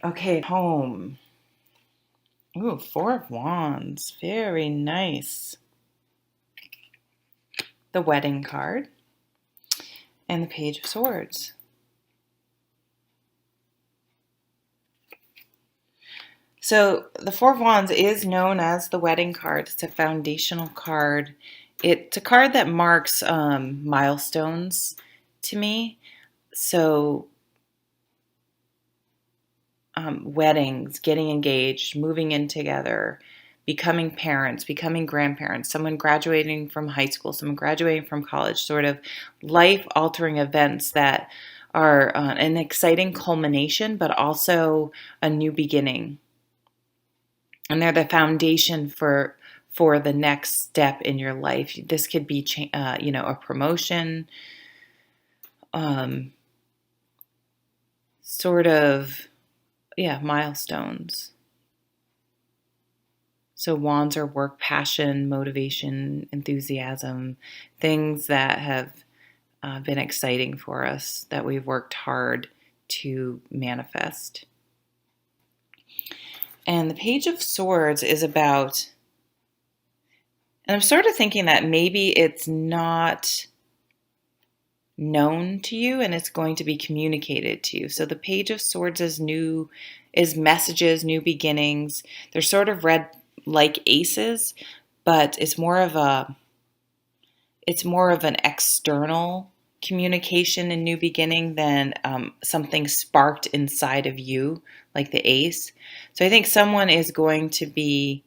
Okay, home. Ooh, Four of Wands. Very nice. The Wedding card and the Page of Swords. So the Four of Wands is known as the Wedding card. It's a foundational card. It's a card that marks milestones to me. So weddings, getting engaged, moving in together, becoming parents, becoming grandparents, someone graduating from high school, someone graduating from college, sort of life-altering events that are an exciting culmination, but also a new beginning. And they're the foundation for the next step in your life. This could be, a promotion, um, sort of, yeah, milestones. So wands are work, passion, motivation, enthusiasm, things that have been exciting for us that we've worked hard to manifest. And the Page of Swords is about, and I'm sort of thinking that maybe it's not known to you and it's going to be communicated to you. So the Page of Swords is messages, new beginnings. They're sort of read like aces, but it's more of an external communication and new beginning than something sparked inside of you, like the ace. So I think someone is going to be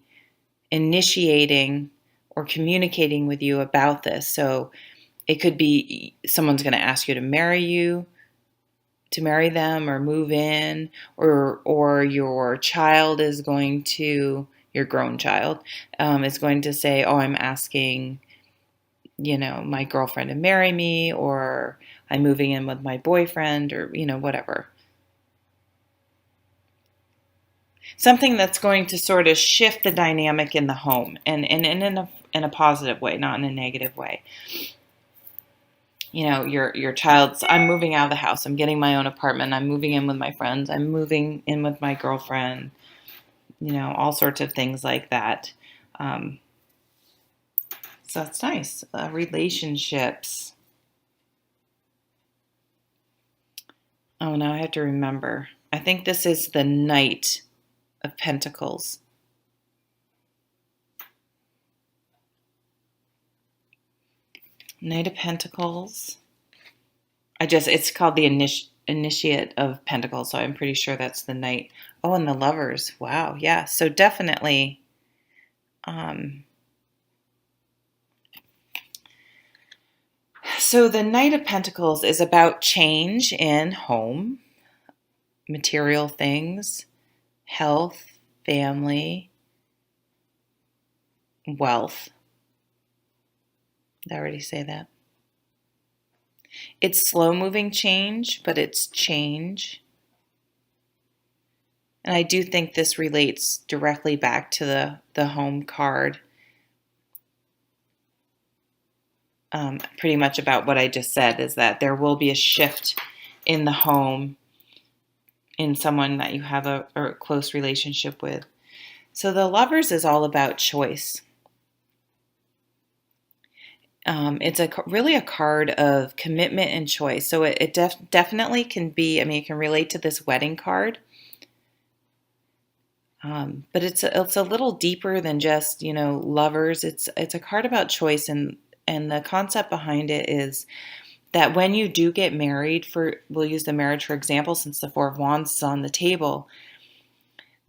initiating or communicating with you about this. So it could be someone's going to ask you to marry them or move in, or your grown child is going to say, oh, I'm asking, my girlfriend to marry me, or I'm moving in with my boyfriend, or, whatever. Something that's going to sort of shift the dynamic in the home and in a positive way, not in a negative way. Your child's, I'm moving out of the house, I'm getting my own apartment, I'm moving in with my friends, I'm moving in with my girlfriend, all sorts of things like that. Um, so that's nice. Relationships. Oh, now I have to remember. I think this is the Knight of Pentacles. Knight of Pentacles. It's called the Initiate of Pentacles, so I'm pretty sure that's the Knight. Oh, and the Lovers. Wow, yeah. So definitely, so the Knight of Pentacles is about change in home, material things, health, family, wealth. Did I already say that? It's slow moving change, but it's change. And I do think this relates directly back to the home card. Pretty much about what I just said is that there will be a shift in the home in someone that you have a close relationship with. So the Lovers is all about choice. It's really a card of commitment and choice. So it definitely can be, it can relate to this wedding card. But it's a little deeper than just, lovers. It's a card about choice, and the concept behind it is that when you do get married, we'll use the marriage for example, since the Four of Wands is on the table,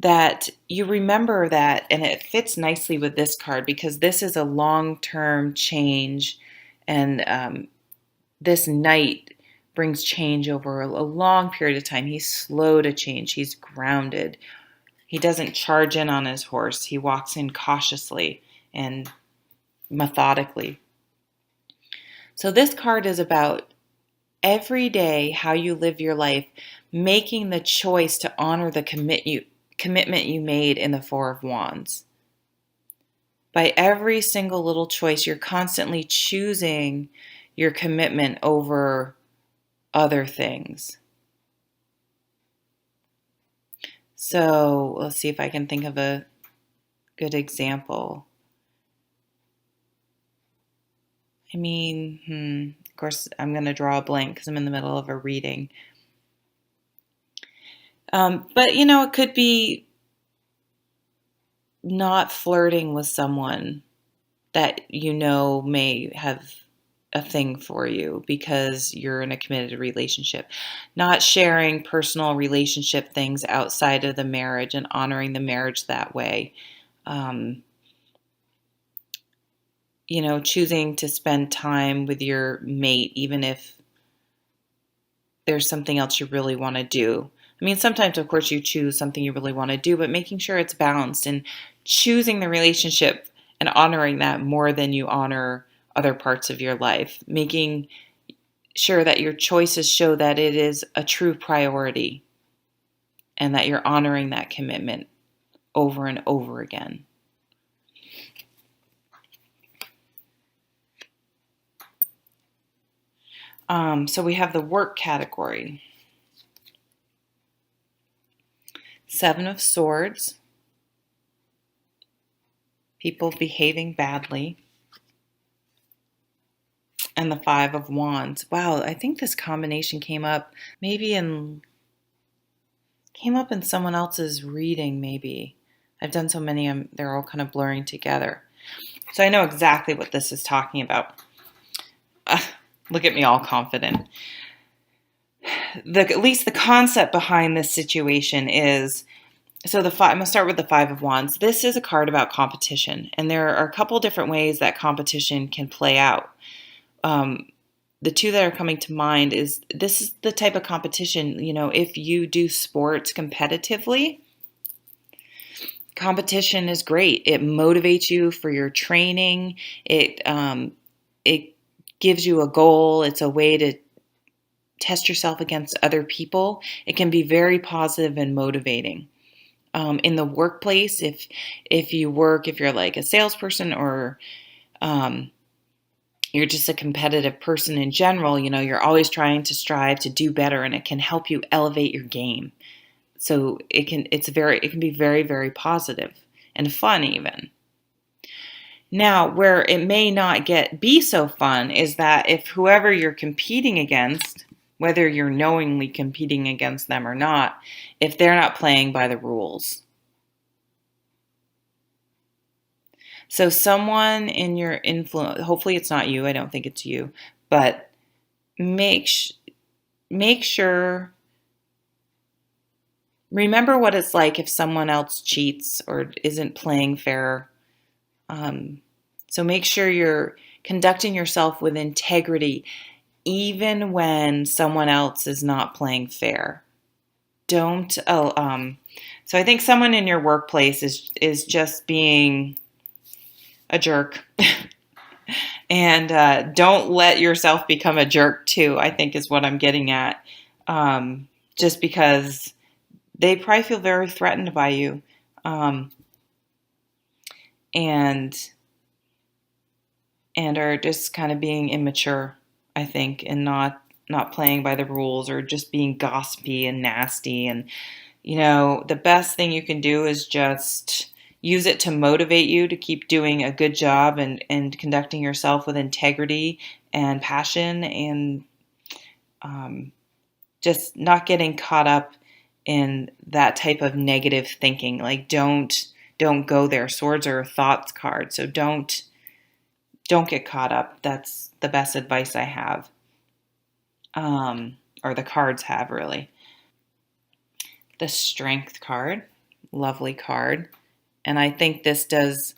that you remember that, and it fits nicely with this card because this is a long-term change, and this Knight brings change over a long period of time. He's slow to change. He's grounded. He doesn't charge in on his horse. He walks in cautiously and methodically. So this card is about every day how you live your life, making the choice to honor the commitment you made in the Four of Wands. By every single little choice, you're constantly choosing your commitment over other things. So let's see if I can think of a good example. I mean, of course, I'm going to draw a blank because I'm in the middle of a reading. But, it could be not flirting with someone that may have a thing for you because you're in a committed relationship. Not sharing personal relationship things outside of the marriage and honoring the marriage that way. Um, choosing to spend time with your mate, even if there's something else you really want to do. I mean, sometimes, of course, you choose something you really want to do, but making sure it's balanced and choosing the relationship and honoring that more than you honor other parts of your life. Making sure that your choices show that it is a true priority and that you're honoring that commitment over and over again. So we have the work category. 7 of Swords, people behaving badly, and the 5 of Wands. Wow, I think this combination came up in someone else's reading, maybe. I've done so many, they're all kind of blurring together. So I know exactly what this is talking about. Look at me all confident. At least the concept behind this situation is, so I'm going to start with the 5 of Wands. This is a card about competition, and there are a couple different ways that competition can play out. The two that are coming to mind is, this is the type of competition, if you do sports competitively, competition is great. It motivates you for your training. It gives you a goal. It's a way to test yourself against other people. It can be very positive and motivating. In the workplace, if you're like a salesperson, or you're just a competitive person in general, you're always trying to strive to do better, and it can help you elevate your game. So it can be very, very positive and fun even. Now, where it may not be so fun is that if whoever you're competing against, whether you're knowingly competing against them or not, if they're not playing by the rules. So someone in your influence, hopefully it's not you, I don't think it's you, but make sure, remember what it's like if someone else cheats or isn't playing fair. So make sure you're conducting yourself with integrity, even when someone else is not playing fair. So I think someone in your workplace is just being a jerk. And don't let yourself become a jerk too, I think is what I'm getting at. Just because they probably feel very threatened by you. And are just kind of being immature, I think, and not playing by the rules, or just being gossipy and nasty. And the best thing you can do is just use it to motivate you to keep doing a good job and conducting yourself with integrity and passion, and just not getting caught up in that type of negative thinking. Like, don't go there. Swords are a thoughts card, so don't get caught up. That's the best advice I have, or the cards have, really. The Strength card, lovely card. And I think this does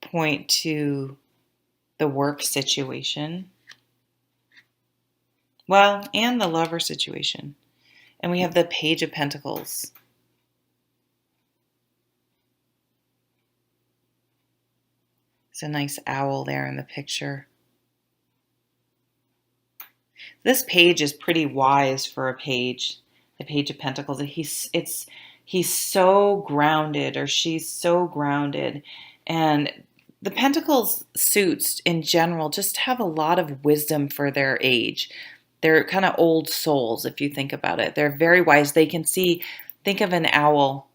point to the work situation. Well, and the lover situation. And we have the Page of Pentacles. There's a nice owl there in the picture. This page is pretty wise for a page, the Page of Pentacles. He's so grounded, or she's so grounded. And the Pentacles suits in general just have a lot of wisdom for their age. They're kind of old souls, if you think about it. They're very wise. They can see think of an owl.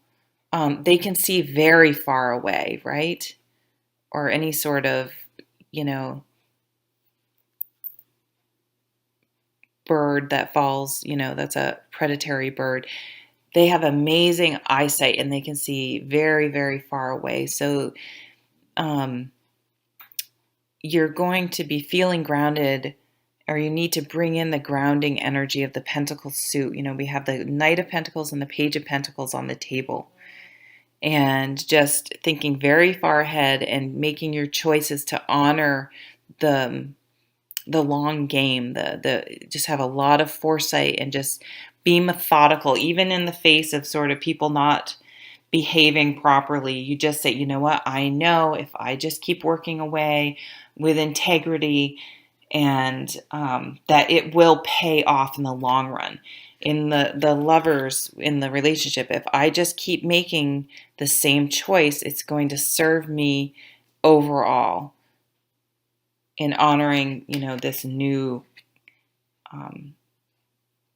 They can see very far away, right? Or any sort of, you know, bird that falls, that's a predatory bird. They have amazing eyesight and they can see very, very far away. So um, you're going to be feeling grounded, or you need to bring in the grounding energy of the Pentacle suit. We have the Knight of Pentacles and the Page of Pentacles on the table. And just thinking very far ahead and making your choices to honor the long game, the just have a lot of foresight and just be methodical, even in the face of sort of people not behaving properly. You just say, you know what, I know if I just keep working away with integrity, and that it will pay off in the long run. In the lovers in the relationship, if I just keep making the same choice, it's going to serve me overall in honoring, this new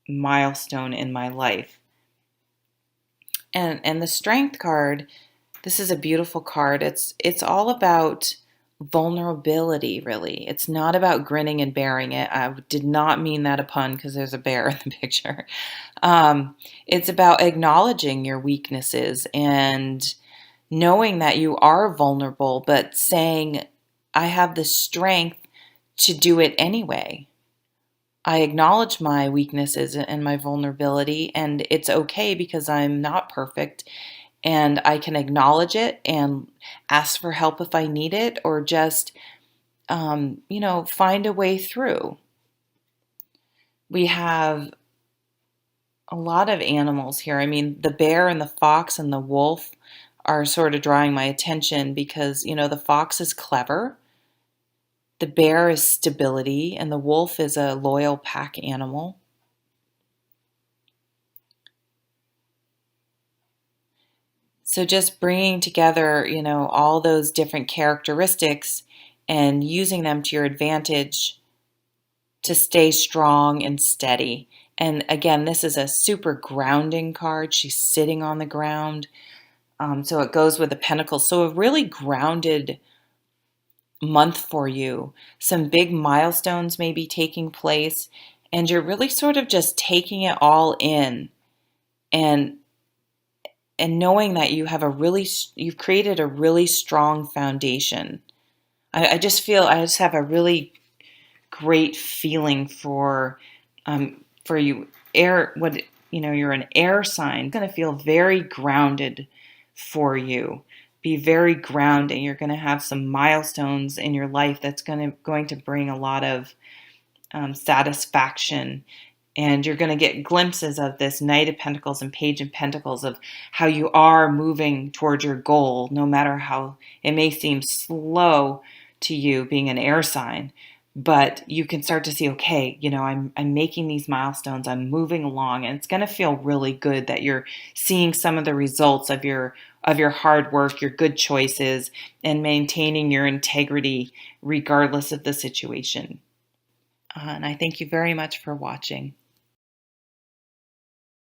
milestone in my life. And the Strength card, this is a beautiful card. It's all about vulnerability, really. It's not about grinning and bearing it. I did not mean that a pun because there's a bear in the picture. It's about acknowledging your weaknesses and knowing that you are vulnerable, but saying, I have the strength to do it anyway. I acknowledge my weaknesses and my vulnerability, and it's okay because I'm not perfect, and I can acknowledge it and ask for help if I need it, or just, find a way through. We have a lot of animals here. I mean, the bear and the fox and the wolf are sort of drawing my attention because, the fox is clever. The bear is stability, and the wolf is a loyal pack animal. So just bringing together, all those different characteristics and using them to your advantage to stay strong and steady. And again, this is a super grounding card. She's sitting on the ground. So it goes with the pentacles. So a really grounded month for you. Some big milestones may be taking place, and you're really sort of just taking it all in, and knowing that you've created a really strong foundation. I just have a really great feeling for you. You're an air sign. It's going to feel very grounded for you. Be very grounding. You're going to have some milestones in your life that's going to bring a lot of satisfaction. And you're going to get glimpses of this Knight of Pentacles and Page of Pentacles of how you are moving towards your goal, no matter how it may seem slow to you being an air sign. But you can start to see, okay, I'm making these milestones, I'm moving along, and it's going to feel really good that you're seeing some of the results of your hard work, your good choices, and maintaining your integrity regardless of the situation. And I thank you very much for watching.